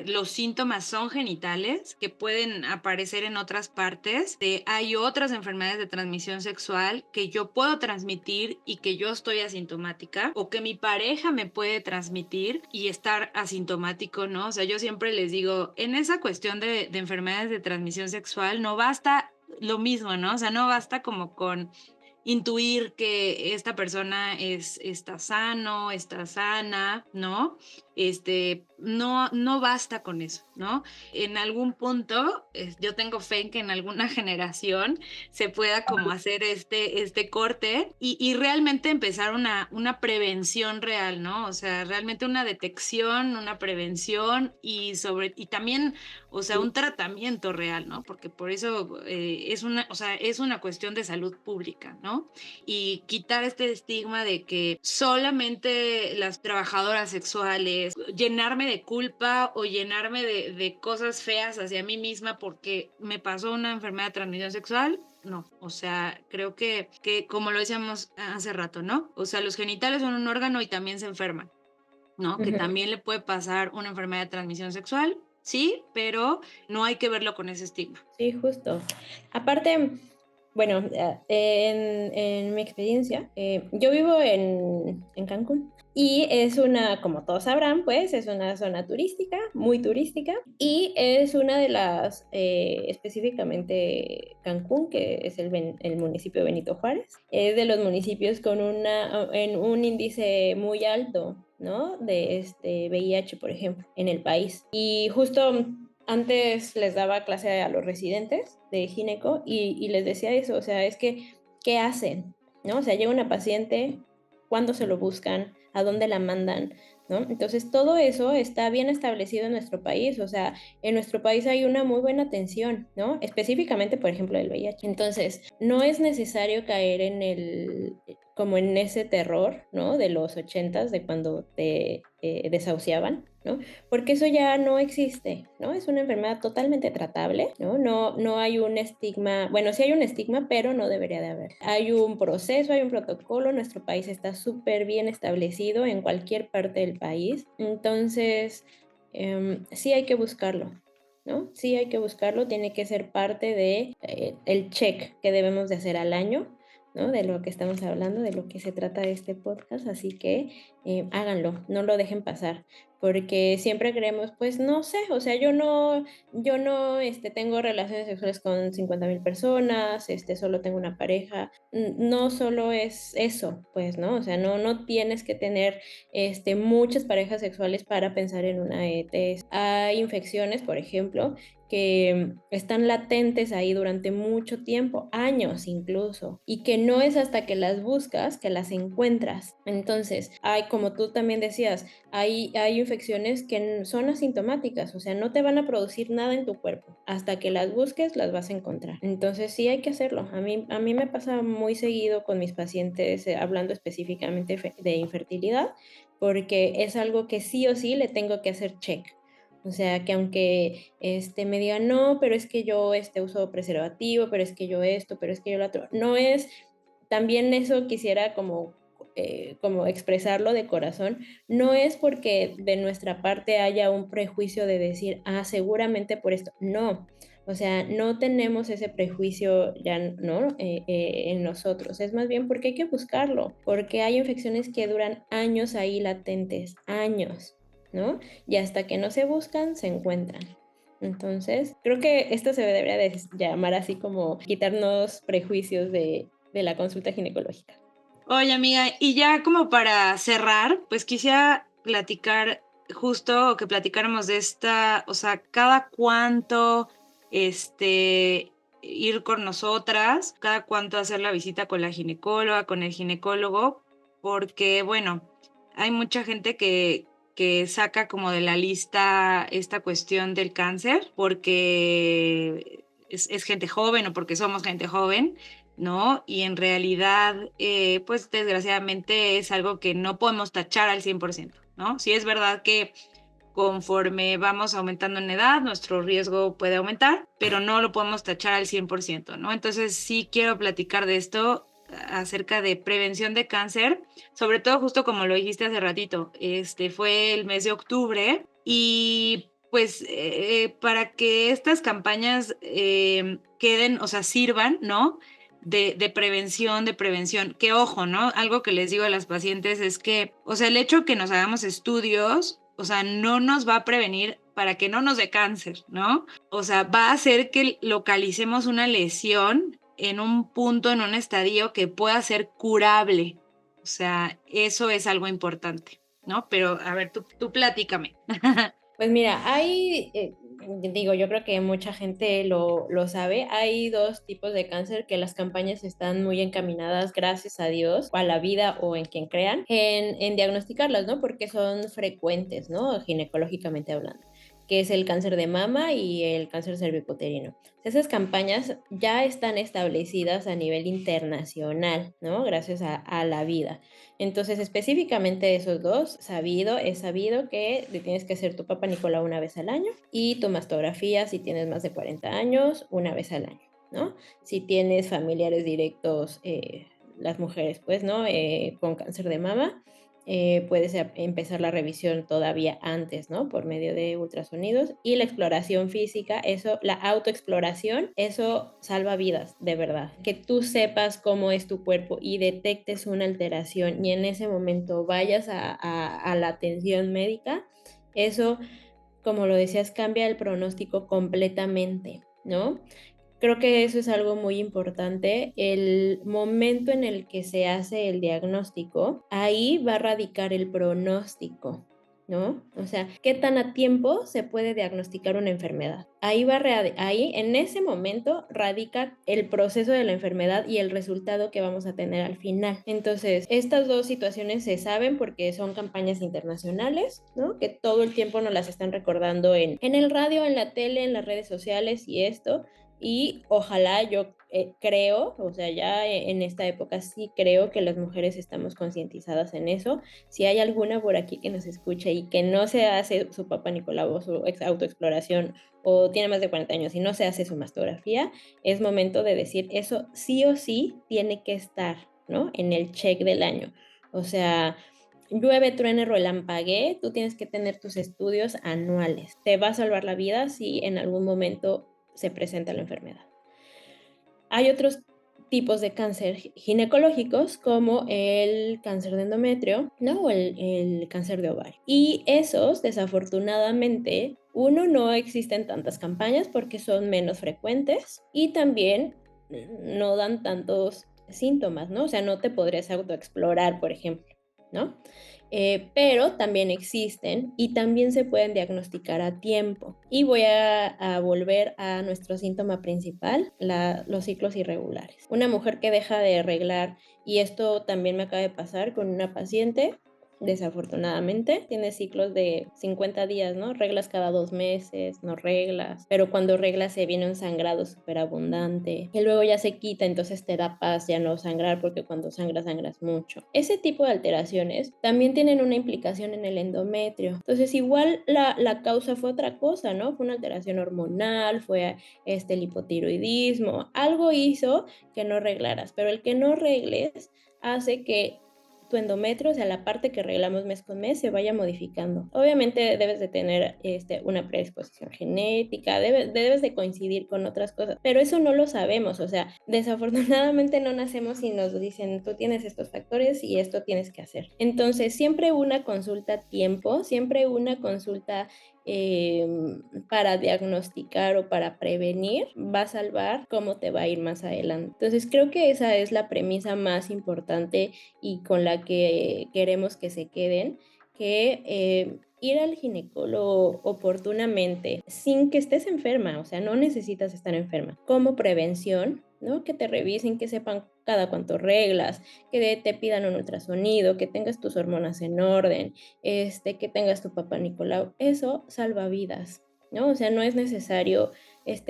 Speaker 2: los síntomas son genitales, que pueden aparecer en otras partes. Hay otras enfermedades de transmisión sexual que yo puedo transmitir y que yo estoy asintomática, o que mi pareja me puede transmitir y estar asintomática, ¿no? O sea, yo siempre les digo, en esa cuestión de enfermedades de transmisión sexual no basta lo mismo, ¿no? O sea, no basta como con intuir que esta persona está sano, está sana, ¿no? No basta con eso, ¿no? En algún punto, yo tengo fe en que en alguna generación se pueda como hacer este corte y realmente empezar una prevención real, ¿no? O sea, realmente una detección, una prevención y también, o sea, un tratamiento real, ¿no? Porque por eso es una cuestión de salud pública, ¿no? Y quitar este estigma de que solamente las trabajadoras sexuales, llenarme de culpa o llenarme de cosas feas hacia mí misma porque me pasó una enfermedad de transmisión sexual. No, o sea, creo que como lo decíamos hace rato, ¿no? O sea, los genitales son un órgano y también se enferman, ¿no? Que también le puede pasar una enfermedad de transmisión sexual, sí, pero no hay que verlo con ese estigma.
Speaker 3: Sí, justo. Aparte, bueno, en mi experiencia, yo vivo en Cancún y es como todos sabrán, pues es una zona turística, muy turística, y es una de las, específicamente Cancún, que es el municipio de Benito Juárez, es de los municipios con en un índice muy alto, ¿no? De VIH, por ejemplo, en el país. Y justo antes les daba clase a los residentes de gineco y les decía eso, o sea, es que, ¿qué hacen? ¿No? O sea, llega una paciente, ¿cuándo se lo buscan? ¿A dónde la mandan? ¿no? Entonces, todo eso está bien establecido en nuestro país, o sea, en nuestro país hay una muy buena atención, ¿no? Específicamente, por ejemplo, del VIH. Entonces, no es necesario caer como en ese terror, ¿no? De los 80s, de cuando te desahuciaban, ¿no? Porque eso ya no existe, ¿no? Es una enfermedad totalmente tratable, ¿no? No hay un estigma, bueno, sí hay un estigma, pero no debería de haber. Hay un proceso, hay un protocolo, nuestro país está súper bien establecido en cualquier parte del país, entonces sí hay que buscarlo, ¿no? Sí hay que buscarlo, tiene que ser parte de el check que debemos de hacer al año, ¿no? De lo que estamos hablando, de lo que se trata de este podcast, así que háganlo, no lo dejen pasar, porque siempre creemos, pues no sé, o sea, yo no tengo relaciones sexuales con 50,000 personas, solo tengo una pareja, no solo es eso, pues, ¿no? O sea, no tienes que tener muchas parejas sexuales para pensar en una ETS. Hay infecciones, por ejemplo, que están latentes ahí durante mucho tiempo, años incluso, y que no es hasta que las buscas que las encuentras. Entonces, como tú también decías, hay infecciones que son asintomáticas, o sea, no te van a producir nada en tu cuerpo. Hasta que las busques, las vas a encontrar. Entonces, sí hay que hacerlo. A mí me pasa muy seguido con mis pacientes, hablando específicamente de infertilidad, porque es algo que sí o sí le tengo que hacer check. O sea, que aunque me digan, no, pero es que yo uso preservativo, pero es que yo esto, pero es que yo lo otro. No es, también eso quisiera como expresarlo de corazón, no es porque de nuestra parte haya un prejuicio de decir, seguramente por esto. No, o sea, no tenemos ese prejuicio ya, ¿no? En nosotros. Es más bien porque hay que buscarlo, porque hay infecciones que duran años ahí latentes, años, ¿no? Y hasta que no se buscan, se encuentran. Entonces, creo que esto se debería de llamar así como quitarnos prejuicios de la consulta ginecológica.
Speaker 2: Oye, amiga, y ya como para cerrar, pues quisiera platicar justo o que platicáramos de esta, o sea, cada cuánto ir con nosotras, cada cuánto hacer la visita con la ginecóloga, con el ginecólogo, porque bueno, hay mucha gente que saca como de la lista esta cuestión del cáncer porque es gente joven o porque somos gente joven, ¿no? Y en realidad, pues desgraciadamente es algo que no podemos tachar al 100%, ¿no? Sí es verdad que conforme vamos aumentando en edad, nuestro riesgo puede aumentar, pero no lo podemos tachar al 100%, ¿no? Entonces sí quiero platicar de esto acerca de prevención de cáncer, sobre todo justo como lo dijiste hace ratito, fue el mes de octubre y pues para que estas campañas queden, o sea, sirvan, ¿no? De prevención, que ojo, ¿no? Algo que les digo a las pacientes es que, o sea, el hecho que nos hagamos estudios, o sea, no nos va a prevenir para que no nos dé cáncer, ¿no? O sea, va a hacer que localicemos una lesión en un punto, en un estadio que pueda ser curable. O sea, eso es algo importante, ¿no? Pero, a ver, tú platícame.
Speaker 3: Pues mira, yo creo que mucha gente lo sabe, hay dos tipos de cáncer que las campañas están muy encaminadas, gracias a Dios, o a la vida o en quien crean, en diagnosticarlas, ¿no? Porque son frecuentes, ¿no? Ginecológicamente hablando, que es el cáncer de mama y el cáncer cervicuterino. Esas campañas ya están establecidas a nivel internacional, ¿no? Gracias a la vida. Entonces, específicamente esos dos, es sabido que te tienes que hacer tu Papa Nicolau una vez al año y tu mastografía, si tienes más de 40 años, una vez al año, ¿no? Si tienes familiares directos, las mujeres, pues, ¿no? Con cáncer de mama, puedes empezar la revisión todavía antes, ¿no? Por medio de ultrasonidos y la exploración física, la autoexploración, eso salva vidas, de verdad. Que tú sepas cómo es tu cuerpo y detectes una alteración y en ese momento vayas a la atención médica, eso, como lo decías, cambia el pronóstico completamente, ¿no? Creo que eso es algo muy importante. El momento en el que se hace el diagnóstico, ahí va a radicar el pronóstico, ¿no? O sea, ¿qué tan a tiempo se puede diagnosticar una enfermedad? Ahí en ese momento radica el proceso de la enfermedad y el resultado que vamos a tener al final. Entonces, estas dos situaciones se saben porque son campañas internacionales, ¿no? Que todo el tiempo nos las están recordando en el radio, en la tele, en las redes sociales y esto. Y ojalá yo creo, o sea, ya en esta época sí creo que las mujeres estamos concientizadas en eso. Si hay alguna por aquí que nos escuche y que no se hace su Papá Nicolau o su autoexploración o tiene más de 40 años y no se hace su mastografía, es momento de decir eso sí o sí tiene que estar, ¿no? En el check del año. O sea, llueve, truene, relampaguee, tú tienes que tener tus estudios anuales. Te va a salvar la vida si en algún momento se presenta la enfermedad. Hay otros tipos de cáncer ginecológicos como el cáncer de endometrio, ¿no? O el cáncer de ovario. Y esos, desafortunadamente, no existen tantas campañas porque son menos frecuentes y también no dan tantos síntomas, ¿no? O sea, no te podrías autoexplorar, por ejemplo, ¿no? Pero también existen y también se pueden diagnosticar a tiempo. Y voy a volver a nuestro síntoma principal, los ciclos irregulares. Una mujer que deja de reglar, y esto también me acaba de pasar con una paciente, desafortunadamente, tiene ciclos de 50 días, ¿no? Reglas cada 2 meses, no reglas, pero cuando reglas se viene un sangrado súper abundante y luego ya se quita, entonces te da paz ya no sangrar porque cuando sangras mucho. Ese tipo de alteraciones también tienen una implicación en el endometrio. Entonces igual la causa fue otra cosa, ¿no? Fue una alteración hormonal, fue el hipotiroidismo, algo hizo que no reglaras, pero el que no regles hace que tu endometrio, o sea, la parte que reglamos mes con mes, se vaya modificando. Obviamente debes de tener una predisposición genética, debes de coincidir con otras cosas, pero eso no lo sabemos, o sea, desafortunadamente no nacemos y nos dicen, tú tienes estos factores y esto tienes que hacer. Entonces, siempre una consulta a tiempo, siempre una consulta para diagnosticar o para prevenir va a salvar cómo te va a ir más adelante. Entonces creo que esa es la premisa más importante y con la que queremos que se queden, que ir al ginecólogo oportunamente sin que estés enferma, o sea, no necesitas estar enferma, como prevención, ¿no? Que te revisen, que sepan cada cuánto reglas, que te pidan un ultrasonido, que tengas tus hormonas en orden, que tengas tu Papá Nicolau, eso salva vidas, ¿no? O sea, no es necesario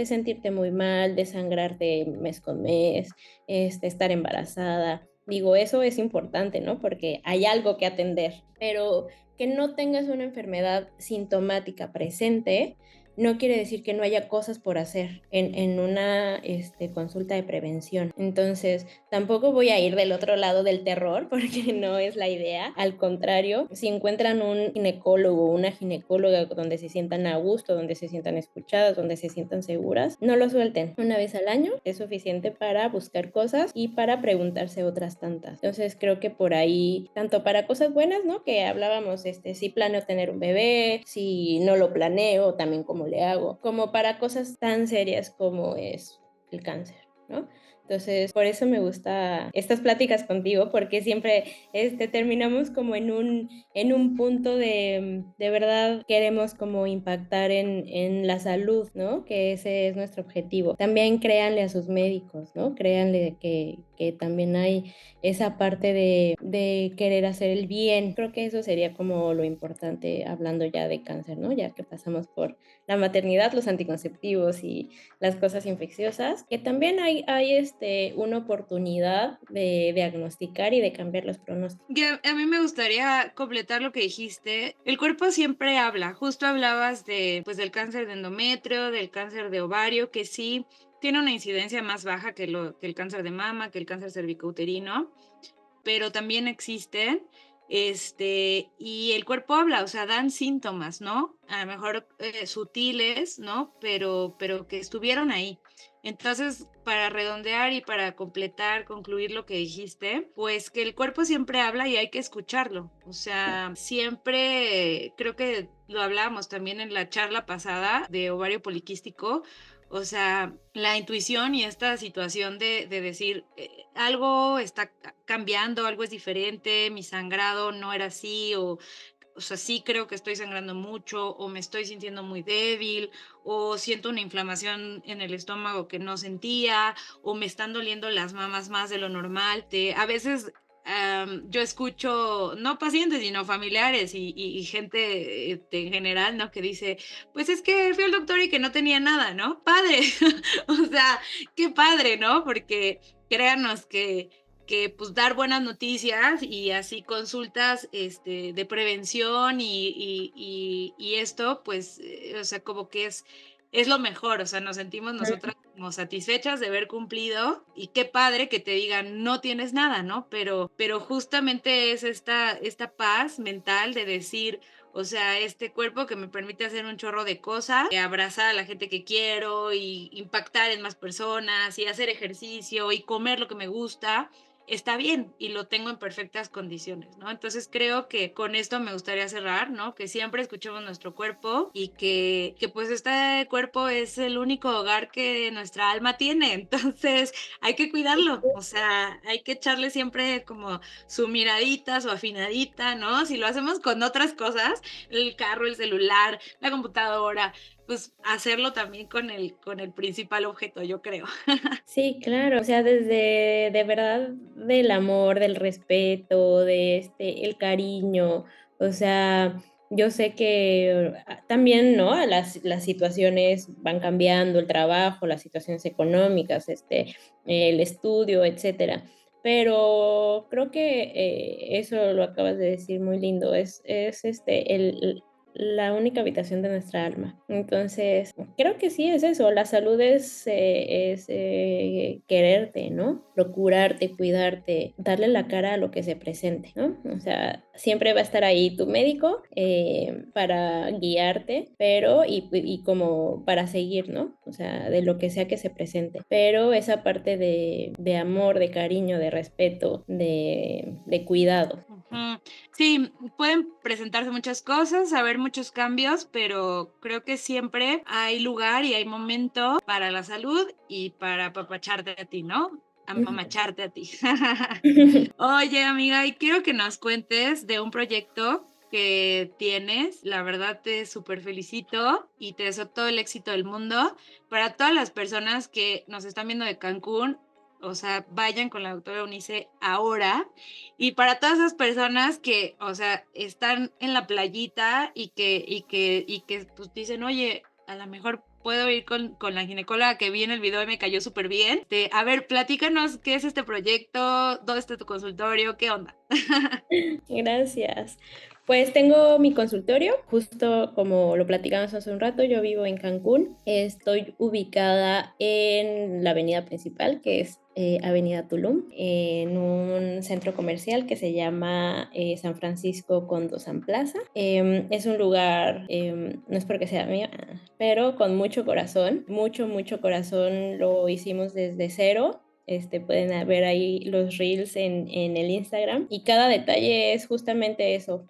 Speaker 3: sentirte muy mal, desangrarte mes con mes, estar embarazada. Digo, eso es importante, ¿no? Porque hay algo que atender, pero que no tengas una enfermedad sintomática presente no quiere decir que no haya cosas por hacer en una consulta de prevención. Entonces, tampoco voy a ir del otro lado del terror porque no es la idea. Al contrario, si encuentran un ginecólogo o una ginecóloga donde se sientan a gusto, donde se sientan escuchadas, donde se sientan seguras, no lo suelten. Una vez al año es suficiente para buscar cosas y para preguntarse otras tantas. Entonces, creo que por ahí, tanto para cosas buenas, ¿no? Que hablábamos, si planeo tener un bebé, si no lo planeo, también como le hago, como para cosas tan serias como es el cáncer, ¿no? Entonces, por eso me gusta estas pláticas contigo, porque siempre terminamos como en un punto de verdad queremos como impactar en la salud, ¿no? Que ese es nuestro objetivo. También créanle a sus médicos, ¿no? Créanle que también hay esa parte de querer hacer el bien. Creo que eso sería como lo importante hablando ya de cáncer, ¿no? Ya que pasamos por la maternidad, los anticonceptivos y las cosas infecciosas, que también hay una oportunidad de diagnosticar y de cambiar los pronósticos.
Speaker 2: A mí me gustaría completar lo que dijiste. El cuerpo siempre habla. Justo hablabas del cáncer de endometrio, del cáncer de ovario, que sí tiene una incidencia más baja que el cáncer de mama, que el cáncer cervicouterino, pero también existen. Y el cuerpo habla, o sea, dan síntomas, ¿no? A lo mejor sutiles, ¿no? Pero que estuvieron ahí. Entonces, para redondear y para concluir lo que dijiste, pues que el cuerpo siempre habla y hay que escucharlo. O sea, siempre, creo que lo hablábamos también en la charla pasada de ovario poliquístico, o sea, la intuición y esta situación de decir, algo está cambiando, algo es diferente, mi sangrado no era así, o o sea, sí creo que estoy sangrando mucho o me estoy sintiendo muy débil o siento una inflamación en el estómago que no sentía o me están doliendo las mamas más de lo normal. A veces yo escucho, no pacientes, sino familiares y gente en general, ¿no? Que dice, pues es que fui al doctor y que no tenía nada, ¿no? Padre, o sea, qué padre, ¿no? Porque créanos que pues dar buenas noticias y así consultas de prevención y esto, pues, o sea, como que es lo mejor, o sea, nos sentimos nosotras como satisfechas de haber cumplido y qué padre que te digan no tienes nada, ¿no? Pero justamente es esta paz mental de decir, o sea, este cuerpo que me permite hacer un chorro de cosas, abrazar a la gente que quiero y impactar en más personas y hacer ejercicio y comer lo que me gusta, está bien y lo tengo en perfectas condiciones, ¿no? Entonces creo que con esto me gustaría cerrar, ¿no? Que siempre escuchemos nuestro cuerpo y que pues este cuerpo es el único hogar que nuestra alma tiene, entonces hay que cuidarlo, o sea, hay que echarle siempre como su miradita, su afinadita, ¿no? Si lo hacemos con otras cosas, el carro, el celular, la computadora, pues hacerlo también con el principal objeto, yo creo.
Speaker 3: Sí, claro, o sea, desde de verdad del amor, del respeto, de el cariño, o sea, yo sé que también, ¿no? Las situaciones van cambiando, el trabajo, las situaciones económicas, el estudio, etcétera. Pero creo que eso lo acabas de decir muy lindo, es la única habitación de nuestra alma. Entonces, creo que sí es eso, la salud es quererte, ¿no? Procurarte, cuidarte, darle la cara a lo que se presente, ¿no? O sea, siempre va a estar ahí tu médico para guiarte, pero y como para seguir, ¿no? O sea, de lo que sea que se presente. Pero esa parte de amor, de cariño, de respeto, de cuidado.
Speaker 2: Ujú. Sí, pueden presentarse muchas cosas, haber muchos cambios, pero creo que siempre hay lugar y hay momento para la salud y para apapacharte a ti, ¿no? Amamacharte a ti. Oye, amiga, y quiero que nos cuentes de un proyecto que tienes. La verdad te súper felicito y te deseo todo el éxito del mundo. Para todas las personas que nos están viendo de Cancún, o sea, vayan con la doctora Eunice ahora. Y para todas esas personas que, o sea, están en la playita y que pues dicen, oye, a lo mejor puedo ir con la ginecóloga que vi en el video y me cayó súper bien. A ver, platícanos qué es este proyecto, dónde está tu consultorio, qué onda.
Speaker 3: Gracias. Pues tengo mi consultorio, justo como lo platicamos hace un rato, yo vivo en Cancún, estoy ubicada en la avenida principal, que es Avenida Tulum, en un centro comercial que se llama San Francisco Condosan Plaza. Es un lugar, no es porque sea mío, pero con mucho corazón, mucho corazón, lo hicimos desde cero. Pueden ver ahí los reels en el Instagram y cada detalle es justamente eso,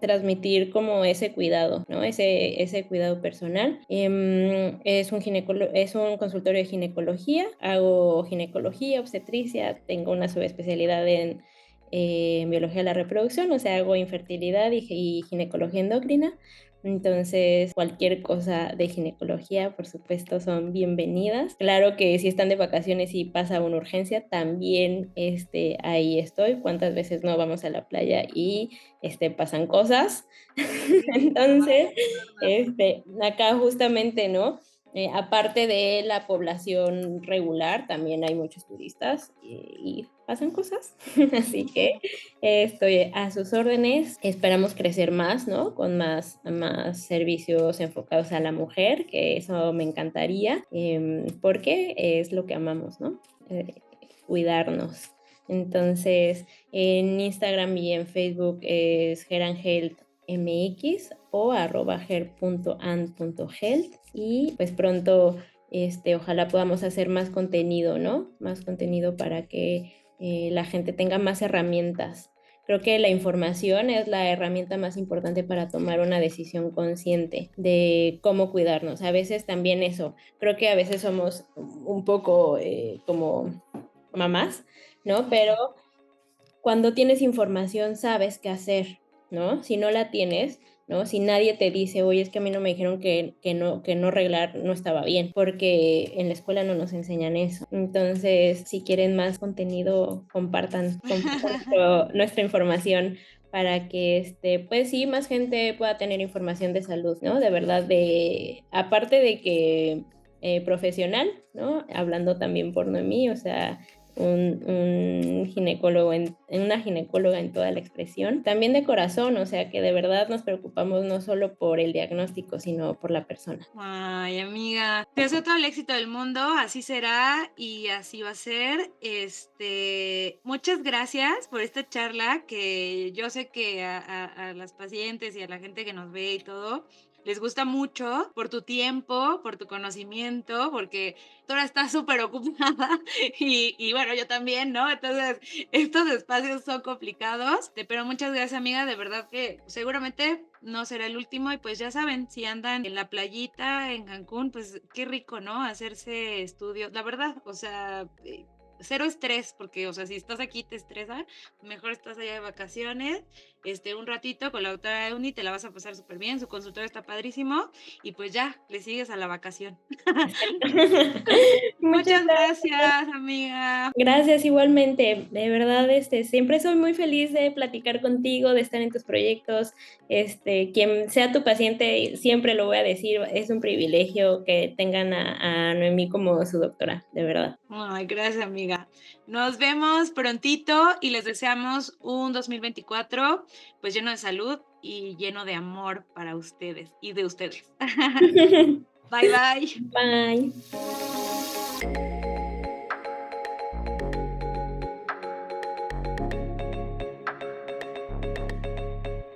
Speaker 3: transmitir como ese cuidado, ¿no? Ese cuidado personal. Es un consultorio de ginecología, hago ginecología, obstetricia, tengo una subespecialidad en biología de la reproducción, o sea, hago infertilidad y ginecología endocrina. Entonces, cualquier cosa de ginecología, por supuesto, son bienvenidas. Claro que si están de vacaciones y pasa una urgencia, también ahí estoy. ¿Cuántas veces no vamos a la playa y pasan cosas? Entonces, acá justamente, ¿no? Aparte de la población regular, también hay muchos turistas y pasan cosas. Así que estoy a sus órdenes. Esperamos crecer más, ¿no? Con más servicios enfocados a la mujer, que eso me encantaría, porque es lo que amamos, ¿no? Cuidarnos. Entonces, en Instagram y en Facebook es heranhealthmx o @her.and.health y pues pronto ojalá podamos hacer más contenido, ¿no? Más contenido para que la gente tenga más herramientas. Creo que la información es la herramienta más importante para tomar una decisión consciente de cómo cuidarnos. A veces también eso, creo que a veces somos un poco como mamás, ¿no? Pero cuando tienes información sabes qué hacer, ¿no? Si no la tienes, ¿no? Si nadie te dice, oye, es que a mí no me dijeron que no arreglar no estaba bien, porque en la escuela no nos enseñan eso. Entonces, si quieren más contenido, compartan nuestra información para que, pues sí, más gente pueda tener información de salud, ¿no? De verdad, aparte de que profesional, ¿no? Hablando también por Noemí, o sea, un ginecólogo, una ginecóloga en toda la expresión, también de corazón, o sea que de verdad nos preocupamos no solo por el diagnóstico, sino por la persona.
Speaker 2: Ay, amiga, te deseo todo el éxito del mundo, así será y así va a ser. Muchas gracias por esta charla, que yo sé que a las pacientes y a la gente que nos ve y todo les gusta mucho, por tu tiempo, por tu conocimiento, porque tú ahora estás súper ocupada y bueno, yo también, ¿no? Entonces, estos espacios son complicados, pero muchas gracias, amiga, de verdad que seguramente no será el último y pues ya saben, si andan en la playita en Cancún, pues qué rico, ¿no? Hacerse estudios, la verdad, o sea, cero estrés, porque, o sea, si estás aquí te estresa, mejor estás allá de vacaciones, un ratito con la doctora Euni, te la vas a pasar súper bien, su consultorio está padrísimo, y pues ya, le sigues a la vacación.
Speaker 3: Muchas
Speaker 2: Muchas gracias, amiga.
Speaker 3: gracias igualmente, de verdad, siempre soy muy feliz de platicar contigo, de estar en tus proyectos, quien sea tu paciente, siempre lo voy a decir, es un privilegio que tengan a Noemí como su doctora, de verdad.
Speaker 2: Ay, gracias, amiga. Nos vemos prontito y les deseamos un 2024 pues lleno de salud y lleno de amor para ustedes y de ustedes. Bye, bye.
Speaker 3: Bye.